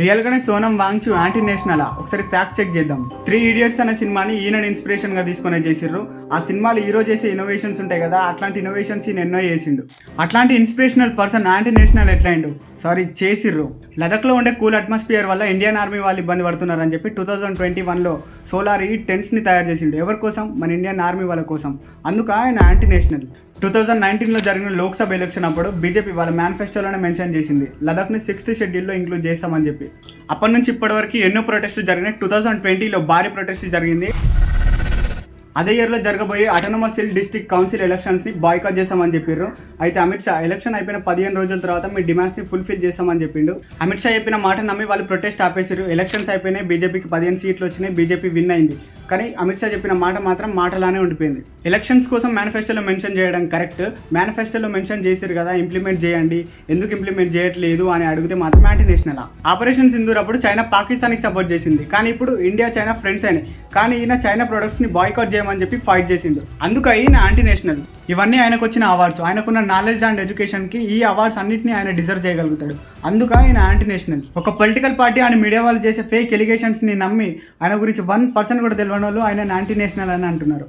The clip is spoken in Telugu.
రియల్గానే సోనం వాంగ్చూ యాంటీ నేషనలా? ఒకసారి ఫ్యాక్ట్ చెక్ చేద్దాం. 3 Idiots అనే సినిమాని ఈయన ఇన్స్పిరేషన్గా తీసుకునే చేసిర్రు. ఆ సినిమాలో హీరో చేసే ఇన్నోవేషన్స్ ఉంటాయి కదా, అట్లాంటి ఇన్నోవేషన్స్ ఈయన ఎన్నో చేసిండు. అట్లాంటి ఇన్స్పిరేషనల్ పర్సన్ యాంటీ నేషనల్ ఎట్లయిండు? చేసిర్రు. లదఖ్లో ఉండే కూల్ అట్మాస్ఫియర్ వల్ల ఇండియన్ ఆర్మీ వాళ్ళు ఇబ్బంది పడుతున్నారని చెప్పి 2021లో సోలార్ టెంట్స్ని తయారు చేసిండు. ఎవరి కోసం? మన ఇండియన్ ఆర్మీ వాళ్ళ కోసం. అందుకు ఆయన యాంటీ నేషనల్. 2019లో జరిగిన లోక్సభ ఎలక్షన్ అప్పుడు బీజేపీ వాళ్ళ మేనిఫెస్టోలోనే మెన్షన్ చేసింది లదాఖ్ని 6th షెడ్యూల్లో ఇంక్లూడ్ చేస్తామని చెప్పి. అప్పటి నుంచి ఇప్పటి వరకు ఎన్నో ప్రొటెస్టులు జరిగినాయి. 2020లో భారీ ప్రొటెస్ట్ జరిగింది. అదే ఇయర్లో జరగబోయే ఆటోనమస్ హిల్ డిస్ట్రిక్ట్ కౌన్సిల్ ఎలక్షన్స్ని బాయ్కాట్ చేస్తామని చెప్పారు. అయితే అమిత్ షా ఎలక్షన్ అయిపోయిన 15 రోజుల తర్వాత మీ డిమాండ్స్ని ఫుల్ఫిల్ చేస్తామని చెప్పిండు. అమిత్ షా చెప్పిన మాట నమ్మి వాళ్ళు ప్రొటెస్ట్ ఆపేసారు. ఎలక్షన్స్ అయిపోయినాయి, బీజేపీకి 15 సీట్లు వచ్చినాయి, బీజేపీ విన్ అయింది. కానీ అమిత్ షా చెప్పిన మాట మాత్రం మాటలానే ఉండిపోయింది. ఎలక్షన్స్ కోసం మేనిఫెస్టోలో మెన్షన్ చేయడం కరెక్ట్, మేనిఫెస్టోలో మెన్షన్ చేశారు కదా, ఇంప్లిమెంట్ చేయండి, ఎందుకు ఇంప్లిమెంట్ చేయట్లేదు అని అడిగితే మాత్రం యాంటీ నేషనల్. ఆపరేషన్ సింధూర్ అప్పుడు చైనా పాకిస్తాన్కి సపోర్ట్ చేసింది, కానీ ఇప్పుడు ఇండియా చైనా ఫ్రెండ్స్ అయినాయి. కానీ ఈయన చైనా ప్రొడక్ట్స్ని బాయ్కాట్ చేయమని చెప్పి ఫైట్ చేసిండు. అందుకు ఈయన యాంటీ నేషనల్. ఇవన్నీ ఆయనకు వచ్చిన అవార్డ్స్. ఆయనకున్న నాలెడ్జ్ అండ్ ఎడ్యుకేషన్కి ఈ అవార్డ్స్ అన్నింటినీ ఆయన డిజర్వ్ చేయగలుగుతాడు. అందుకు ఆయన యాంటీ నేషనల్. ఒక పొలిటికల్ పార్టీ ఆయన మీడియా వాళ్ళు చేసే ఫేక్ ఎలిగేషన్స్ని నమ్మి ఆయన గురించి 1% కూడా తెలియని వాళ్ళు ఆయన యాంటీ నేషనల్ అని అంటున్నారు.